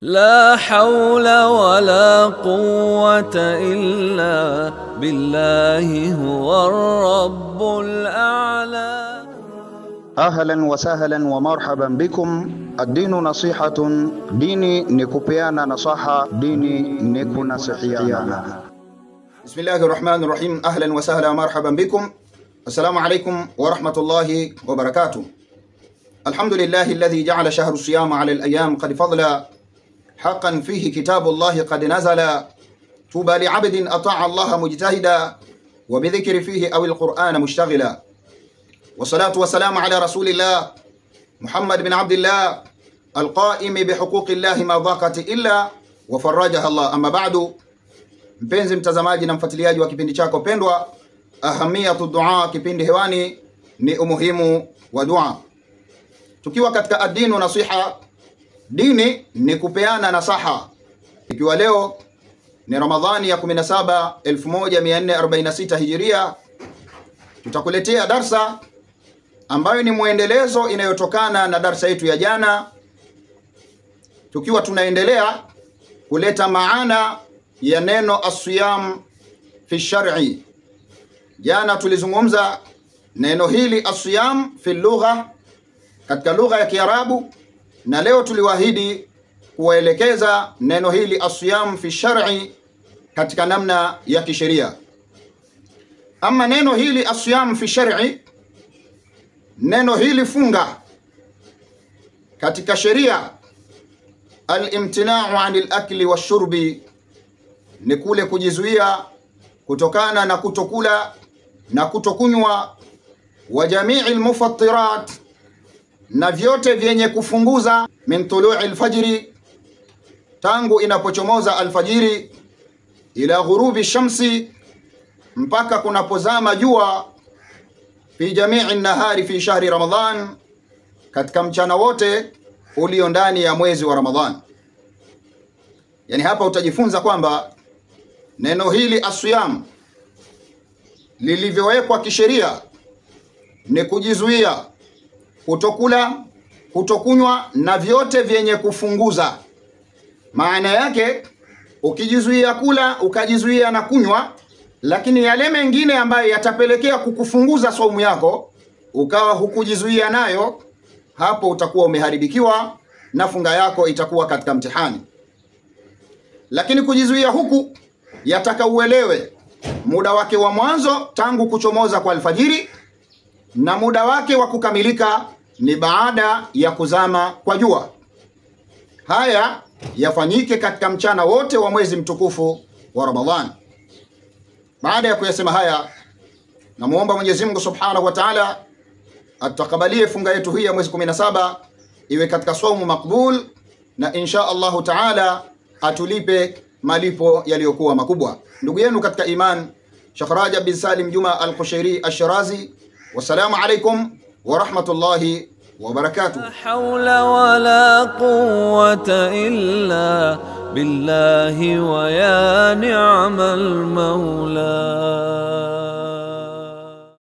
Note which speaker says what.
Speaker 1: لا حول ولا قوة إلا بالله هو الرب الأعلى.
Speaker 2: أهلا وسهلا ومرحبا بكم. الدين نصيحة، ديني نكوبيانا نصاحة، ديني نكونسحيانا.
Speaker 3: بسم الله الرحمن الرحيم. أهلا وسهلا ومرحبا بكم. السلام عليكم ورحمة الله وبركاته. الحمد لله الذي جعل شهر الصيام على الأيام قد فضل، حقا فيه كتاب الله قد نزل، طوبى لعبد أطاع الله مجتهدا، وبذكر فيه أو القرآن مشتغلا. والصلاة والسلام على رسول الله محمد بن عبد الله القائم بحقوق الله ما ضاقت إلا وفرجها الله. أما بعد، mpenzi mtazamaji na mfuatiliaji wa kipindi chako pendwa Ahamiyatu Dua, kipindi hewani ni umuhimu wa dua. Tukiwa katika ad-dinu nasiha, dini ni kupeana nasaha. Ikiwa leo ni Ramadhani ya 17 1446 Hijiria, tutakuletea darsa ambayo ni muendelezo inayotokana na darsa yetu ya jana, tukiwa tunaendelea kuleta maana ya neno as-siyam fi shar'i. Jana tulizungumza neno hili as-siyam fi lugha, katika lugha ya Kiarabu, na leo tuliwaahidi kuelekeza neno hili as-siyam fi shar'i katika namna ya kisheria. Ama neno hili as-siyam fi shar'i, neno hili funga katika sheria, al-imtina'u 'anil akli wash-shurbi, ni kule kujizuia kutokana na kutokula na kutokunywa, wa jami'il mufattirat, na vyote vyenye kufunguza, min tulu'il fajri, tangu inapochomoza alfajiri, ila ghurubi shamsi, mpaka kunapozama jua, fi jami'i nahari fi shahri Ramadhan, katika mchana wote ulio ndani ya mwezi wa Ramadhan. Yani hapa utajifunza kwamba neno hili as-siyam lilivyowekwa kisheria ni kujizuia kutokula, kutokunywa na vyote vyenye kufunguza. Maana yake, ukijizuia kula, ukajizuia na kunywa, lakini yale mengine ambayo yatapelekea kukufunguza saumu yako ukawa hukujizuia nayo, hapo utakuwa umeharibikiwa na funga yako itakuwa katika mtihani. Lakini kujizuia huku yataka uelewe muda wake wa mwanzo tangu kuchomoza kwa alfajiri, na muda wake wa kukamilika ni baada ya kuzama kwa jua. Haya yafanyike katika mchana wote wa mwezi mtukufu wa Ramadhan. Baada ya kuyasema haya, namuomba Mwenyezi Mungu Subhanahu wa Ta'ala atakabalie funga yetu hii ya mwezi 17 iwe katika saumu makbul, na insha Allah Ta'ala atulipe malipo yaliyokuwa makubwa. Ndugu yenu katika iman, Sheikh Rajab bin Salim Juma al-Qushairi al-Shirazi. Wassalamu alaykum wa rahmatullahi wa barakatuh.
Speaker 1: لا حول ولا قوة إلا بالله ويا نعم المولى.